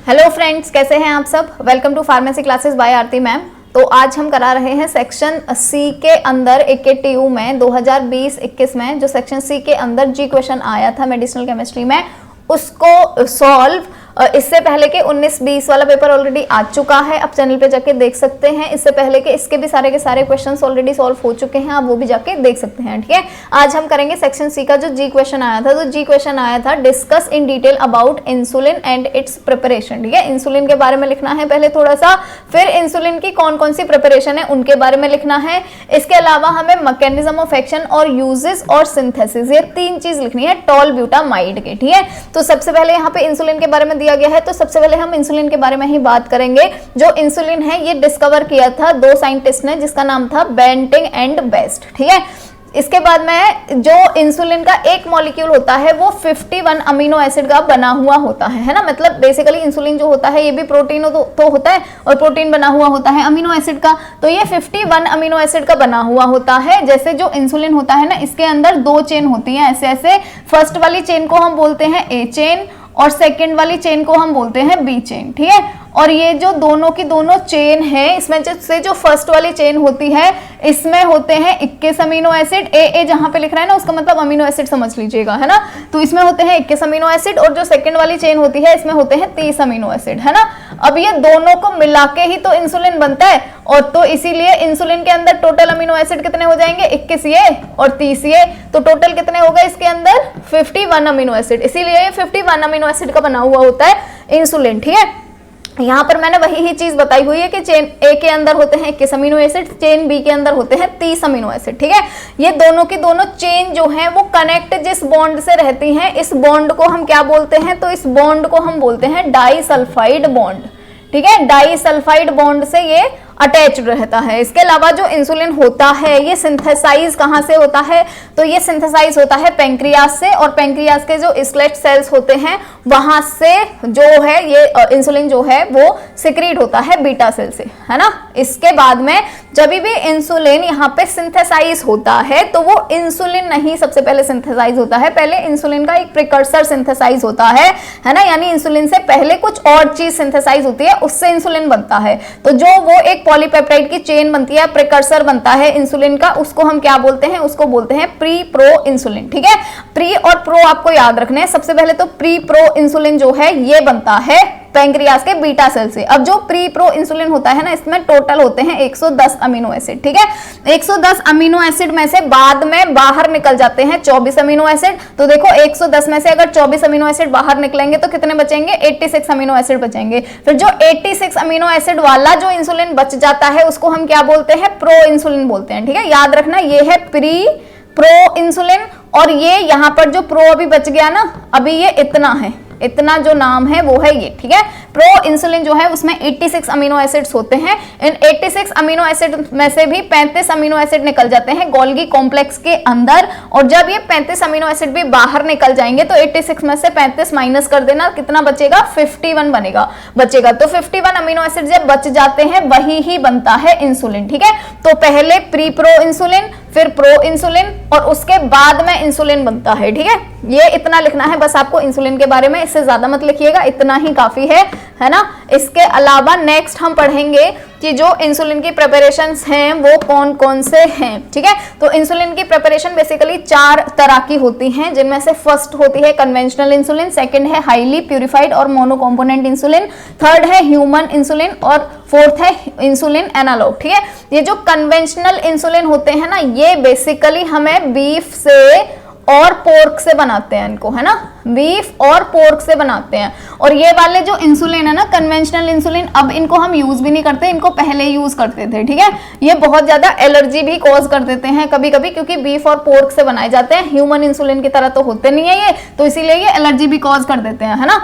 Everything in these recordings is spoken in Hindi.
हेलो फ्रेंड्स, कैसे हैं आप सब। Welcome to pharmacy classes by Aarti ma'am. तो आज हम करा रहे हैं सेक्शन सी के अंदर AKTU में 2020-21 में जो सेक्शन सी के अंदर जी क्वेश्चन आया था मेडिसिनल केमिस्ट्री में, उसको सॉल्व। इससे पहले के 19-20 वाला पेपर ऑलरेडी आ चुका है, आप चैनल पे जाके देख सकते हैं। इससे पहले के इसके भी सारे के सारे क्वेश्चंस ऑलरेडी सॉल्व हो चुके हैं, आप वो भी जाके देख सकते हैं। ठीक है, आज हम करेंगे सेक्शन सी का जो जी क्वेश्चन आया था। तो जी क्वेश्चन आया था discuss in detail about insulin and it's preparation. ठीक है, इंसुलिन के बारे में लिखना है पहले थोड़ा सा, फिर इंसुलिन की कौन कौन सी प्रिपरेशन है उनके बारे में लिखना है। इसके अलावा हमें मैकेनिज्म ऑफ एक्शन और यूजेस और सिंथेसिस, ये तीन चीज लिखनी है टॉल ब्यूटामाइड के। ठीक है, तो सबसे पहले यहाँ पे इंसुलिन के बारे में दिया गया है, तो सबसे पहले हम इंसुलिन के बारे में ही बात करेंगे। जो इंसुलिन है ये डिस्कवर किया था दो साइंटिस्ट ने, जिसका नाम था बेंटिंग एंड बेस्ट। ठीक है, इसके बाद में जो इंसुलिन का एक मॉलिक्यूल होता है वो 51 अमीनो एसिड का बना हुआ होता है ना। मतलब बेसिकली इंसुलिन जो होता है ये भी प्रोटीन तो होता है, और प्रोटीन बना हुआ होता है अमीनो एसिड का। तो ये 51 अमीनो एसिड का बना हुआ होता है। जैसे जो इंसुलिन होता है ना, इसके अंदर दो चेन होती है ऐसे ऐसे। फर्स्ट वाली चेन को हम बोलते हैं ए चेन और सेकेंड वाली चेन को हम बोलते हैं बी चेन। ठीक है, और ये जो दोनों की दोनों चेन है, इसमें से जो फर्स्ट वाली चेन होती है इसमें होते हैं 21 अमीनो एसिड। ए जहां पे लिख रहा है ना, उसका मतलब अमीनो एसिड समझ लीजिएगा, है ना। तो इसमें होते हैं 21 अमीनो एसिड, और जो सेकंड वाली चेन होती है इसमें होते हैं 30 अमीनो एसिड, है ना। अब ये दोनों को मिला के ही तो इंसुलिन बनता है, और तो इसीलिए इंसुलिन के अंदर टोटल अमीनो एसिड कितने हो जाएंगे, 21 ये और 30 ये। तो टोटल कितने होगा इसके अंदर, 51 अमीनो एसिड। इसीलिए ये 51 अमीनो एसिड का बना हुआ होता है इंसुलिन। ठीक है, यहाँ पर मैंने वही ही चीज बताई हुई है कि चेन ए के अंदर होते हैं 21 अमीनो एसिड, चेन बी के अंदर होते हैं 30 अमीनो एसिड। ठीक है, ये दोनों की दोनों चेन जो है वो कनेक्ट जिस बॉन्ड से रहती हैं, इस बॉन्ड को हम क्या बोलते हैं, तो इस बॉन्ड को हम बोलते हैं डाइसल्फाइड बॉन्ड। ठीक है, डाइसल्फाइड बॉन्ड से ये अटैच्ड रहता है। इसके अलावा जो इंसुलिन होता है ये सिंथेसाइज कहाँ से होता है, तो ये सिंथेसाइज होता है पेंक्रियास से, और पेंक्रियास के जो स्केलेटल सेल्स होते हैं वहां से जो है ये इंसुलिन जो है वो सिक्रीट होता है बीटा सेल से, है ना। इसके बाद में जब भी इंसुलिन यहाँ पे सिंथेसाइज होता है तो वो इंसुलिन नहीं सबसे पहले सिंथेसाइज होता है, पहले इंसुलिन का एक प्रिकर्सर सिंथेसाइज होता है ना। यानी इंसुलिन से पहले कुछ और चीज सिंथेसाइज होती है, उससे इंसुलिन बनता है। तो जो वो एक पॉलीपेप्टाइड की चेन बनती है, प्रिकर्सर बनता है इंसुलिन का, उसको हम क्या बोलते हैं, उसको बोलते हैं प्री प्रो इंसुलिन। ठीक है, प्री और प्रो आपको याद रखने हैं। सबसे पहले तो प्री प्रो इंसुलिन जो है ये बनता है पैंक्रियास के बीटा सेल से। अब जो प्री प्रो इंसुलिन होता है ना, इसमें टोटल होते हैं 110 अमीनो एसिड। ठीक है, 110 अमीनो एसिड में से बाद में बाहर निकल जाते हैं 24 अमीनो एसिड। तो देखो 110 में से अगर 24 अमीनो एसिड बाहर निकलेंगे तो कितने बचेंगे, 86 अमीनो एसिड बचेंगे। फिर जो 86 अमीनो एसिड वाला जो इंसुलिन बच जाता है उसको हम क्या बोलते हैं, प्रो इंसुलिन बोलते हैं। ठीक है, याद रखना ये है प्री प्रो इंसुलिन, और ये यहाँ पर जो प्रो अभी बच गया ना, अभी ये इतना है, इतना जो नाम है वो है ये। ठीक है, प्रो इंसुलिन जो है उसमें 86 अमीनो एसिड्स होते हैं। इन 86 अमीनो एसिड में से भी 35 अमीनो एसिड निकल जाते हैं गोल्गी कॉम्प्लेक्स के अंदर, और जब ये 35 अमीनो एसिड भी बाहर निकल जाएंगे तो 86 में से 35 माइनस कर देना, कितना बचेगा, 51 बचेगा। तो 51 अमीनो एसिड जब बच जाते हैं वही ही बनता है इंसुलिन। ठीक है, तो पहले प्री प्रो इंसुलिन, फिर प्रो इंसुलिन, और उसके बाद में इंसुलिन बनता है। ठीक है, ये इतना लिखना है बस आपको इंसुलिन के बारे में, इससे ज्यादा मत लिखिएगा, इतना ही काफी है ना। इसके अलावा नेक्स्ट हम पढ़ेंगे कि जो इंसुलिन की प्रिपरेशंस हैं वो कौन कौन से हैं। ठीक है, तो इंसुलिन की प्रिपरेशन बेसिकली 4 तरह की होती हैं, जिनमें से फर्स्ट होती है कन्वेंशनल इंसुलिन, सेकंड है हाईली प्यूरिफाइड और मोनोकॉम्पोनेंट इंसुलिन, थर्ड है ह्यूमन इंसुलिन, और फोर्थ है इंसुलिन एनालॉग। ठीक है, ये जो कन्वेंशनल इंसुलिन होते हैं ना, ये बेसिकली हमें बीफ से और पोर्क से बनाते हैं इनको, है ना, बीफ और पोर्क से बनाते हैं। और ये वाले जो इंसुलिन है ना, कन्वेंशनल इंसुलिन, अब इनको हम यूज भी नहीं करते, इनको पहले यूज करते थे। ठीक है, ये बहुत ज्यादा एलर्जी भी कॉज कर देते हैं कभी कभी, क्योंकि बीफ और पोर्क से बनाए जाते हैं। ह्यूमन इंसुलिन की तरह तो होते नहीं है ये, तो इसीलिए ये एलर्जी भी कॉज कर देते हैं, है ना।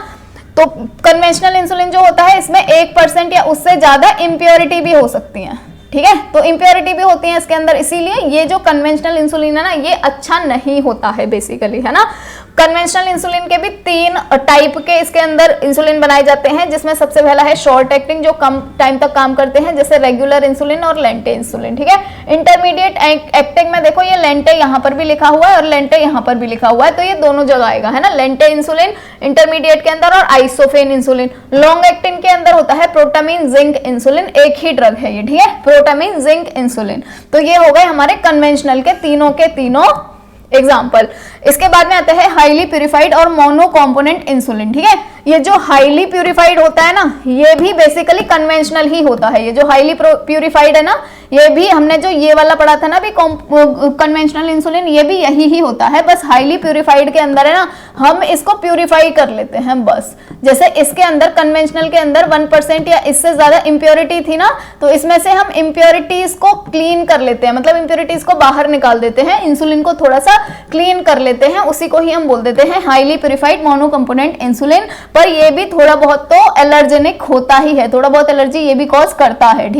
तो कन्वेंशनल इंसुलिन जो होता है इसमें 1% या उससे ज्यादा इम्प्योरिटी भी हो सकती है। ठीक है, तो इम्प्योरिटी भी होती है इसके अंदर, इसीलिए ये जो कन्वेंशनल इंसुलिन है ना, ये अच्छा नहीं होता है बेसिकली, है ना। कन्वेंशनल इंसुलिन के भी 3 टाइप के इसके अंदर इंसुलिन बनाए जाते हैं, जिसमें सबसे पहला है शॉर्ट एक्टिंग, जो कम टाइम तक काम करते हैं, जैसे रेगुलर इंसुलिन और लेंटे इंसुलिन, ठीक है। इंटरमीडिएट एक्टिंग में देखो ये लेंटे यहाँ पर भी लिखा हुआ है और लेंटे यहाँ पर भी लिखा हुआ है, तो ये दोनों जगह आएगा, है ना, लेंटे इंसुलिन इंटरमीडिएट के अंदर और आइसोफेन इंसुलिन। लॉन्ग एक्टिंग के अंदर होता है प्रोटामिन जिंक इंसुलिन, एक ही ड्रग है ये, ठीक है, प्रोटामिन जिंक इंसुलिन। तो ये हो गए हमारे कन्वेंशनल के तीनों एग्जाम्पल। इसके बाद में आता है हाईली प्यूरिफाइड और मोनो कॉम्पोनेंट इंसुलिन, ठीक है। ये जो हाईली प्यूरिफाइड होता है ना, ये भी बेसिकली कन्वेंशनल ही होता है। ये जो हाईली प्यूरिफाइड है ना, ये भी हमने जो ये वाला पढ़ा था ना भी कन्वेंशनल इंसुलिन, ये भी यही ही होता है, बस हाईली प्यूरिफाइड के अंदर है ना, हम इसको प्यूरिफाई कर लेते हैं बस। जैसे इसके अंदर कन्वेंशनल के अंदर 1% या इससे ज्यादा इंप्योरिटी थी ना, तो इसमें से हम इंप्योरिटीज को क्लीन कर लेते हैं, मतलब इंप्योरिटीज को बाहर निकाल देते हैं, इंसुलिन को थोड़ा सा क्लीन कर लेते हैं, उसी को ही हम बोल देते हैं highly purified mono component insulin. पर ये भी थोड़ा बहुत तो एलर्जेनिक होता ही है, थोड़ा बहुत एलर्जी ये भी कॉज करता है,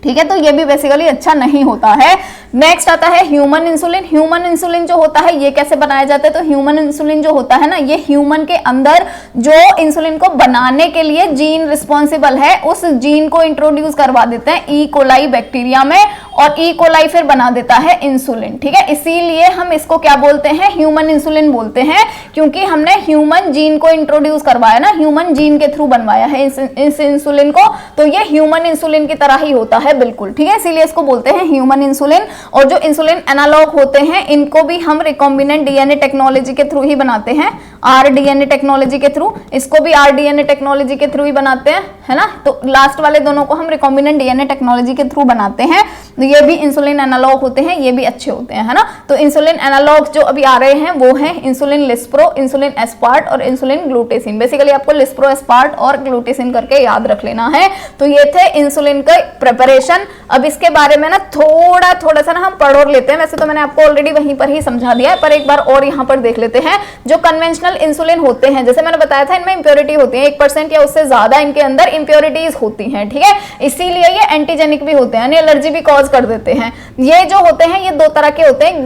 ठीक है, तो ये भी बेसिकली अच्छा नहीं होता है। नेक्स्ट आता है ह्यूमन इंसुलिन। ह्यूमन इंसुलिन जो होता है ये कैसे बनाया जाता है, तो ह्यूमन इंसुलिन जो होता है ना, ये ह्यूमन के अंदर जो इंसुलिन को बनाने के लिए जीन रिस्पॉन्सिबल है, उस जीन को इंट्रोड्यूस करवा देते हैं ई कोलाई बैक्टीरिया में, और ई कोलाई फिर बना देता है इंसुलिन, ठीक है। इसीलिए हम इसको क्या बोलते हैं, ह्यूमन इंसुलिन बोलते हैं, क्योंकि हमने ह्यूमन जीन को इंट्रोड्यूस करवाया ना, ह्यूमन जीन के थ्रू बनवाया है इस इंसुलिन को, तो ये ह्यूमन इंसुलिन की तरह ही होता है बिल्कुल, ठीक है, इसीलिए इसको बोलते हैं ह्यूमन इंसुलिन। और जो इंसुलिन एनालॉग होते हैं, इनको भी हम रिकॉम्बिनेंट डीएनए टेक्नोलॉजी के थ्रू ही बनाते हैं, आरडीएनए टेक्नोलॉजी के थ्रू, इसको भी आरडीएनए टेक्नोलॉजी के थ्रू ही बनाते हैं, है ना। तो लास्ट वाले दोनों को हम रिकॉम्बिनेंट डीएनए टेक्नोलॉजी के थ्रू बनाते हैं, तो ये भी इंसुलिन एनालॉग होते हैं, ये भी अच्छे होते हैं, है ना। तो इंसुलिन एनालॉग जो अभी आ रहे हैं वो है इंसुलिन लिस्प्रो, इंसुलिन एस्पार्ट और इंसुलिन ग्लूटेसिन। बेसिकली आपको लिस्प्रो, एस्पार्ट और ग्लूटेसिन करके याद रख लेना है। तो ये थे इंसुलिन का प्रिपरेशन। अब इसके बारे में ना थोड़ा सा ना हम पढ़ और लेते हैं, वैसे तो मैंने आपको ऑलरेडी वहीं पर ही समझा दिया है, पर एक बार और यहाँ पर देख लेते हैं। जो कन्वेंशनल इंसुलिन होते हैं, जैसे मैंने बताया था, इनमें इंप्योरिटी होती है, 1% या उससे ज्यादा इनके अंदर इंप्योरिटीज होती हैं, ठीक है, इसीलिए ये एंटीजेनिक भी होते हैं, यानी एलर्जी भी कॉज कर देते हैं। ये जो होते हैं ये 2 तरह के होते हैं,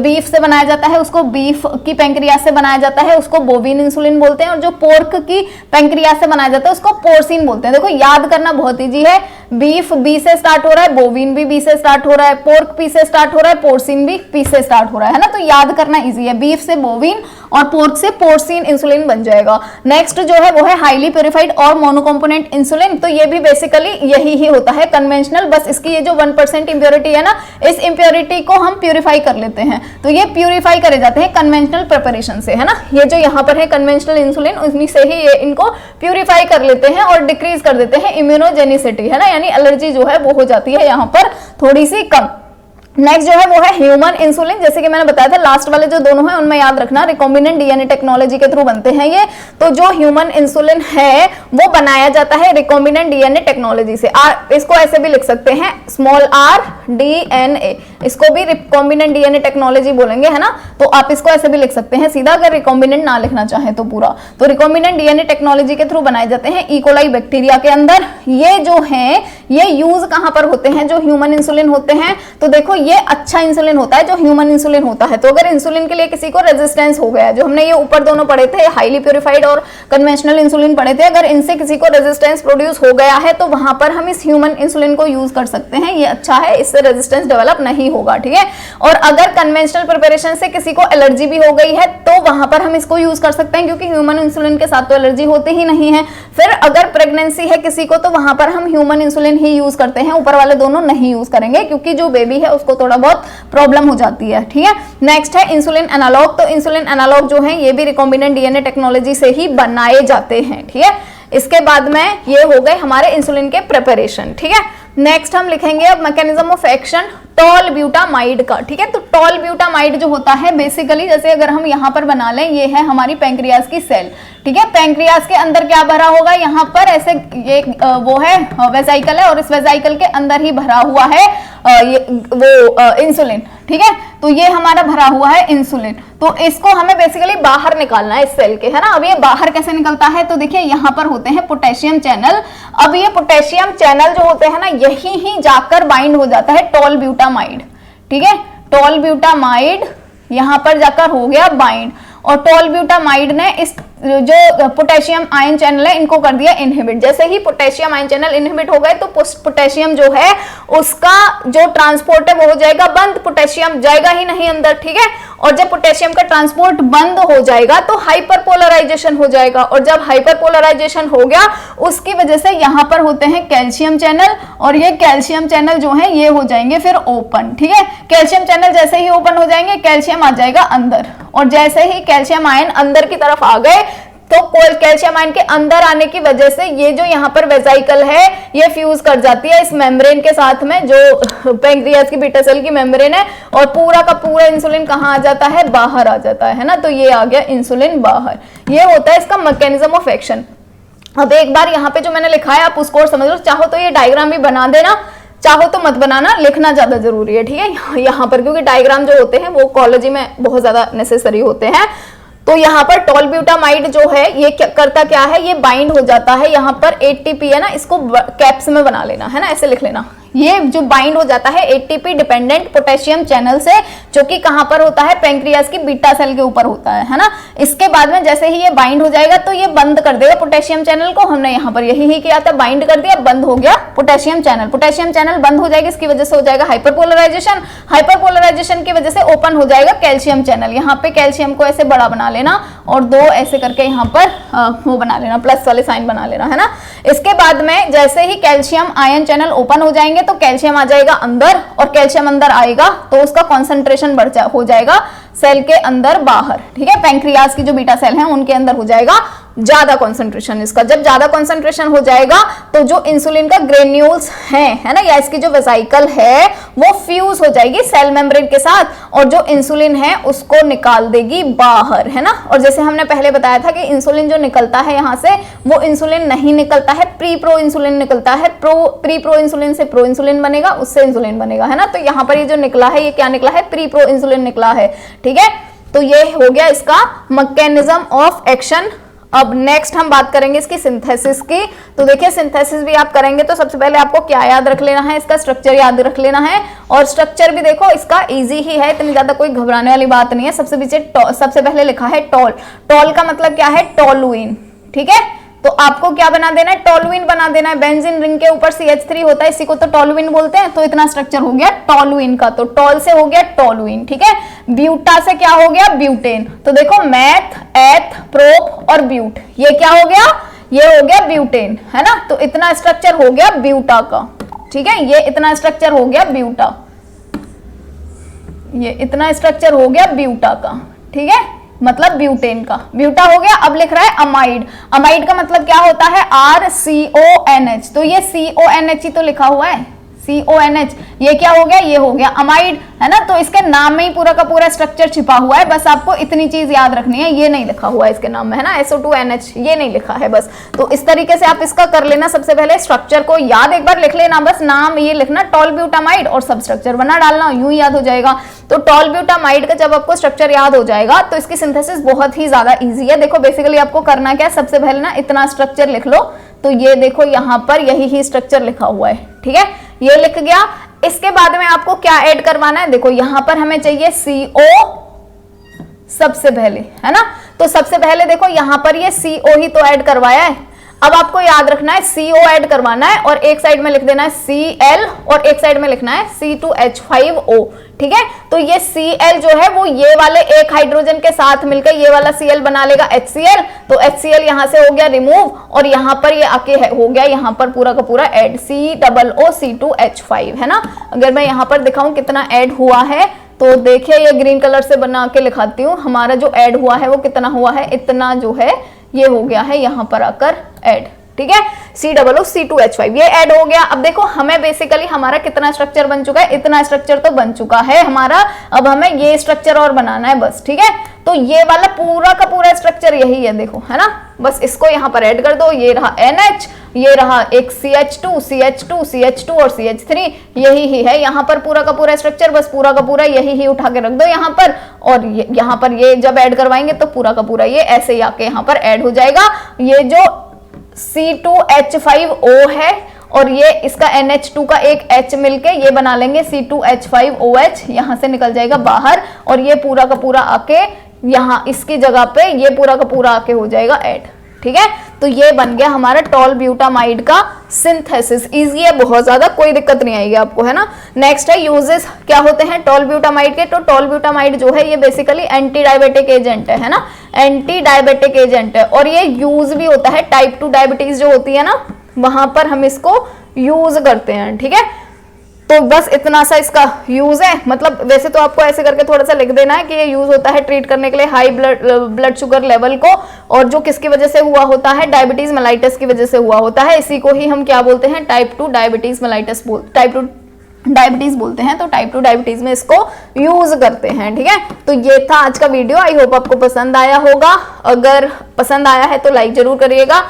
बीफ से बनाया जाता है, उसको बीफ की पैंक्रियास से बनाया जाता है, उसको बोविन इंसुलिन बोलते हैं, और जो पोर्क की पैंक्रियास से बनाया जाता है उसको पोर्सिन बोलते हैं। देखो याद करना बहुत ईजी है, बीफ बी से स्टार्ट हो रहा है, बोविन भी बी से स्टार्ट हो रहा है, पोर्क पी से स्टार्ट हो रहा है, पोर्सिन भी पी से स्टार्ट हो रहा है ना, तो याद करना इजी है, बीफ से बोविन और पोर्क से पोर्सिन इंसुलिन बन जाएगा। नेक्स्ट जो है वो है हाईली प्यूरिफाइड और मोनोकॉम्पोनेंट इंसुलिन, तो ये भी बेसिकली यही ही होता है कन्वेंशनल, बस इसकी ये जो 1% इंप्योरिटी है ना, इस इंप्योरिटी को हम प्यूरिफाई कर लेते हैं, तो ये प्यूरिफाई करे जाते हैं कन्वेंशनल प्रिपरेशन से, है ना। ये जो यहाँ पर है कन्वेंशनल इंसुलिन, उसमें से ही ये इनको प्यूरिफाई कर लेते हैं और डिक्रीज कर देते हैं इम्यूनोजेनिसिटी, है ना, यानी एलर्जी जो है वो हो जाती है यहाँ पर थोड़ी सी कम। नेक्स्ट जो है वो है ह्यूमन इंसुलिन, जैसे कि मैंने बताया था लास्ट वाले जो दोनों हैं उनमें याद रखना रिकॉम्बिनेंट डीएनए टेक्नोलॉजी के थ्रू बनते हैं ये। तो जो ह्यूमन इंसुलिन है वो बनाया जाता है रिकॉम्बिनेंट डीएनए टेक्नोलॉजी से। इसको ऐसे भी लिख सकते हैं स्मॉल आर डीएनए, इसको भी रिकॉम्बिनेंट डीएनए टेक्नोलॉजी बोलेंगे, है ना। तो आप इसको ऐसे भी लिख सकते हैं सीधा, अगर रिकॉम्बिनेंट ना लिखना चाहें तो पूरा। तो रिकॉम्बिनेंट डीएनए टेक्नोलॉजी के थ्रू बनाए जाते हैं ई कोलाई बैक्टीरिया के अंदर। ये जो है ये यूज कहां पर होते हैं, जो ह्यूमन इंसुलिन होते हैं, तो देखो ये अच्छा इंसुलिन होता है जो ह्यूमन इंसुलिन होता है। तो अगर इंसुलिन के लिए किसी को रेजिस्टेंस हो गया, जो हमने ये ऊपर दोनों पढ़े थे, हाईली प्यूरिफाइड और कन्वेंशनल इंसुलिन पढ़े थे, अगर इनसे किसी को रेजिस्टेंस प्रोड्यूस हो गया है तो वहां पर हम इस ह्यूमन इंसुलिन को यूज कर सकते हैं, ये अच्छा है, इससे रेजिस्टेंस डेवलप नहीं होगा, ठीक है। और अगर कन्वेंशनल प्रिपरेशन से किसी को एलर्जी भी हो गई है तो वहां पर हम इसको यूज कर सकते हैं, क्योंकि ह्यूमन इंसुलिन के साथ तो एलर्जी होती ही नहीं है। फिर अगर प्रेगनेंसी है किसी को तो वहां पर हम ह्यूमन इंसुलिन ही यूज करते हैं, ऊपर वाले दोनों नहीं यूज करेंगे, क्योंकि जो बेबी है उसको थोड़ा बहुत प्रॉब्लम हो जाती है, ठीक है। नेक्स्ट है इंसुलिन एनालॉग। तो इंसुलिन एनालॉग जो है ये भी रिकॉम्बिनेंट डीएनए टेक्नोलॉजी से ही बनाए जाते हैं, ठीक है। इसके बाद में ये हो गए हमारे इंसुलिन के प्रिपरेशन, ठीक है। नेक्स्ट हम लिखेंगे अब मैकेनिज्म ऑफ एक्शन टॉल ब्यूटामाइड का, ठीक है। तो टॉल ब्यूटामाइड जो होता है बेसिकली, जैसे अगर हम यहाँ पर बना लें, ये है हमारी पैंक्रियाज की सेल, ठीक है। पैंक्रियाज के अंदर क्या भरा होगा, यहाँ पर ऐसे ये वो है वेसाइकल है, और इस वेसाइकल के अंदर ही भरा हुआ है ये वो इंसुलिन, ठीक है। तो ये हमारा भरा हुआ है इंसुलिन, तो इसको हमें बेसिकली बाहर निकालना है इस सेल के, है ना। अब ये बाहर कैसे निकलता है, तो देखिए यहाँ पर होते हैं पोटेशियम चैनल। अब ये पोटेशियम चैनल जो होते हैं ना, यही ही जाकर बाइंड हो जाता है टॉल ब्यूटामाइड, ठीक है। टॉल ब्यूटामाइड यहाँ पर जाकर हो गया बाइंड, और टोलब्यूटामाइड ने इस जो पोटेशियम आयन चैनल है इनको कर दिया इनहिबिट। जैसे ही पोटेशियम आयन चैनल इनहिबिट हो गए तो पोटेशियम जो है उसका जो ट्रांसपोर्ट है वो हो जाएगा बंद, पोटेशियम जाएगा ही नहीं अंदर, ठीक है। और जब पोटेशियम का ट्रांसपोर्ट बंद हो जाएगा तो हाइपरपोलराइजेशन हो जाएगा, और जब हाइपरपोलराइजेशन हो गया उसकी वजह से यहाँ पर होते हैं कैल्शियम चैनल, और ये कैल्शियम चैनल जो है ये हो जाएंगे फिर ओपन, ठीक है। कैल्शियम चैनल जैसे ही ओपन हो जाएंगे कैल्शियम आ जाएगा अंदर, और जैसे ही कैल्शियम आयन अंदर की तरफ आ गए तो कैल्शियम आयन के अंदर आने की वजह से ये जो यहाँ पर वेसाइकल है ये फ्यूज कर जाती है इस मेम्ब्रेन के साथ में, जो पैंक्रियाज की बीटा सेल की मेम्ब्रेन है, और पूरा का पूरा इंसुलिन कहाँ आ जाता है, बाहर आ जाता है ना। तो ये आ गया इंसुलिन बाहर, ये होता है इसका मैकेनिज्म ऑफ एक्शन। अब एक बार यहाँ पे जो मैंने लिखा है आप उसको और समझ लो, चाहो तो ये डायग्राम भी बना देना, चाहो तो मत बनाना, लिखना ज्यादा जरूरी है, ठीक है, यहाँ पर, क्योंकि डायग्राम जो होते हैं वो कॉलेज में बहुत ज्यादा नेसेसरी होते हैं। तो यहाँ पर टोलब्यूटामाइड जो है ये करता क्या है, ये बाइंड हो जाता है यहाँ पर एटीपी है ना, इसको कैप्स में बना लेना है ना, ऐसे लिख लेना। ये जो बाइंड हो जाता है एटीपी डिपेंडेंट पोटेशियम चैनल से, जो कि कहां पर होता है, पैंक्रियाज की बीटा सेल के ऊपर होता है ना। इसके बाद में जैसे ही ये बाइंड हो जाएगा तो ये बंद कर देगा पोटेशियम चैनल को, हमने यहाँ पर यही ही किया था, बाइंड कर दिया, बंद हो गया पोटेशियम चैनल। पोटेशियम चैनल बंद हो जाएगा, इसकी वजह से हो जाएगा हाइपरपोलराइजेशन, हाइपरपोलराइजेशन की वजह से ओपन हो जाएगा कैल्शियम चैनल। यहाँ पे कैल्शियम को ऐसे बड़ा बना लेना और दो ऐसे करके यहाँ पर वो बना लेना, प्लस वाले साइन बना लेना है ना। इसके बाद में जैसे ही कैल्शियम आयन चैनल ओपन हो जाएंगे तो कैल्शियम आ जाएगा अंदर, और कैल्शियम अंदर आएगा तो उसका कॉन्सेंट्रेशन हो जाएगा सेल के अंदर बाहर, ठीक है। पैंक्रियाज की जो बीटा सेल है उनके अंदर हो जाएगा ज्यादा कॉन्सेंट्रेशन इसका। जब ज्यादा कॉन्सेंट्रेशन हो जाएगा तो जो इंसुलिन का ग्रेन्यूल्स है ना, या इसकी जो वेसाइकल है वो फ्यूज हो जाएगी सेल मेम्ब्रेन के साथ, और जो इंसुलिन है उसको निकाल देगी बाहर, है ना। और जैसे हमने पहले बताया था कि इंसुलिन जो निकलता है यहाँ से वो इंसुलिन नहीं निकलता है, प्री प्रो इंसुलिन निकलता है। प्री प्रो इंसुलिन से प्रो इंसुलिन बनेगा, उससे इंसुलिन बनेगा, है ना। तो यहाँ पर ये जो निकला है ये क्या निकला है, प्री प्रो इंसुलिन निकला है, ठीक है। तो ये हो गया इसका मैकेनिज्म ऑफ एक्शन। अब नेक्स्ट हम बात करेंगे इसकी सिंथेसिस की। तो देखिए सिंथेसिस भी आप करेंगे तो सबसे पहले आपको क्या याद रख लेना है, इसका स्ट्रक्चर याद रख लेना है, और स्ट्रक्चर भी देखो इसका इजी ही है, इतनी ज्यादा कोई घबराने वाली बात नहीं है। सबसे पहले लिखा है टॉल। टॉल का मतलब क्या है, टोलुइन, ठीक है। तो आपको क्या बना देना है, टोलुइन बना देना है। बेंजीन रिंग के ऊपर CH3 होता है, इसी को तो टोलुइन बोलते हैं। तो इतना स्ट्रक्चर हो गया टोलुइन का, तो टॉल से हो गया टोलुइन, ठीक है। ब्यूटा से क्या हो गया, ब्यूटेन। तो देखो मैथ, एथ, प्रोप और ब्यूट, ये क्या हो गया, ये हो गया ब्यूटेन, है ना। तो इतना स्ट्रक्चर हो गया ब्यूटा का, ठीक है। ये इतना स्ट्रक्चर हो गया ब्यूटा, ये इतना स्ट्रक्चर हो गया ब्यूटा का, ठीक है, मतलब ब्यूटेन का। ब्यूटा हो गया। अब लिख रहा है अमाइड। अमाइड का मतलब क्या होता है, RCONH। तो ये CONH ही तो लिखा हुआ है, CONH, ये क्या हो गया, ये हो गया अमाइड, है ना। तो इसके नाम में ही पूरा का पूरा स्ट्रक्चर छिपा हुआ है, बस आपको इतनी चीज याद रखनी है, ये नहीं लिखा हुआ है इसके नाम में, है ना, SO2NH ये नहीं लिखा है बस। तो इस तरीके से आप इसका कर लेना, सबसे पहले स्ट्रक्चर को याद एक बार लिख लेना, बस नाम ये लिखना टोलब्यूटामाइड और सब स्ट्रक्चर बना डालना, यूं ही याद हो जाएगा। तो टोलब्यूटामाइड का जब आपको स्ट्रक्चर याद हो जाएगा तो इसकी सिंथेसिस बहुत ही ज्यादा ईजी है। देखो बेसिकली आपको करना क्या है, सबसे पहले ना इतना स्ट्रक्चर लिख लो, तो ये देखो यहाँ पर यही ही स्ट्रक्चर लिखा हुआ है, ठीक है, ये लिख गया। इसके बाद में आपको क्या ऐड करवाना है, देखो यहाँ पर हमें चाहिए CO सबसे पहले, है ना। तो सबसे पहले देखो यहाँ पर ये CO ही तो ऐड करवाया है। अब आपको याद रखना है CO ऐड करवाना है, और एक साइड में लिख देना है Cl और एक साइड में लिखना है C2H5O, ठीक है। तो ये Cl जो है वो ये वाले एक हाइड्रोजन के साथ मिलकर ये वाला Cl बना लेगा HCl। तो HCl यहाँ से हो गया रिमूव, और यहाँ पर ये आके हो गया यहाँ पर पूरा का पूरा ऐड COOC2H5, है ना। अगर मैं यहाँ पर दिखाऊं कितना ऐड हुआ है तो देखिए, ये ग्रीन कलर से बना के लिखाती हूँ, हमारा जो ऐड हुआ है वो कितना हुआ है, इतना जो है ये हो गया है यहाँ पर आकर ऐड, ठीक है, COOC2H5 ये ऐड हो गया। अब देखो हमें बेसिकली हमारा कितना स्ट्रक्चर बन चुका है, इतना स्ट्रक्चर तो बन चुका है हमारा। अब हमें ये स्ट्रक्चर और बनाना है बस, ठीक है। तो ये वाला पूरा का पूरा स्ट्रक्चर यही है, देखो, है ना। बस इसको यहाँ पर ऐड कर दो, ये रहा NH, ये रहा एक CH2, CH2, CH2 और CH3, यही ही है यहाँ पर पूरा का पूरा स्ट्रक्चर। बस पूरा का पूरा यही ही उठा के रख दो यहाँ पर, और यहाँ पर ये जब ऐड करवाएंगे तो पूरा का पूरा ये ऐसे ही आके यहाँ पर ऐड हो जाएगा। ये जो C2H5O है और ये इसका NH2 का एक H मिलके ये बना लेंगे C2H5OH, यहाँ से निकल जाएगा बाहर, और ये पूरा का पूरा आके यहाँ इसकी जगह पे ये पूरा का पूरा आके हो जाएगा ऐड। ठीक है, तो ये बन गया हमारा टॉल ब्यूटामाइड का सिंथेसिस। इजी है बहुत ज्यादा, कोई दिक्कत नहीं आएगी आपको, है ना। नेक्स्ट है यूजेस क्या होते हैं टॉल ब्यूटामाइड के। तो टॉल ब्यूटामाइड जो है ये बेसिकली एंटी डायबिटिक एजेंट है ना, एंटी डायबिटिक एजेंट है। और ये यूज भी होता है टाइप 2 डायबिटीज जो होती है ना, वहां पर हम इसको यूज करते हैं। ठीक है, तो बस इतना सा इसका यूज है। मतलब वैसे तो आपको ऐसे करके थोड़ा सा लिख देना है कि ये यूज होता है ट्रीट करने के लिए हाई ब्लड शुगर लेवल को, और जो किसकी वजह से हुआ होता है, डायबिटीज मेलाइटस की वजह से हुआ होता है। इसी को ही हम क्या बोलते हैं, type 2 diabetes mellitus type 2 diabetes बोलते हैं। तो टाइप 2 डायबिटीज में इसको यूज करते हैं। ठीक है, तो ये था आज का वीडियो। आई होप आपको पसंद आया होगा। अगर पसंद आया है तो लाइक जरूर करिएगा,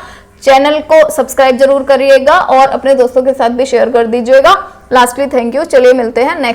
चैनल को सब्सक्राइब जरूर करिएगा और अपने दोस्तों के साथ भी शेयर कर दीजिएगा। Lastly thank you. चलिए मिलते हैं नेक्स्ट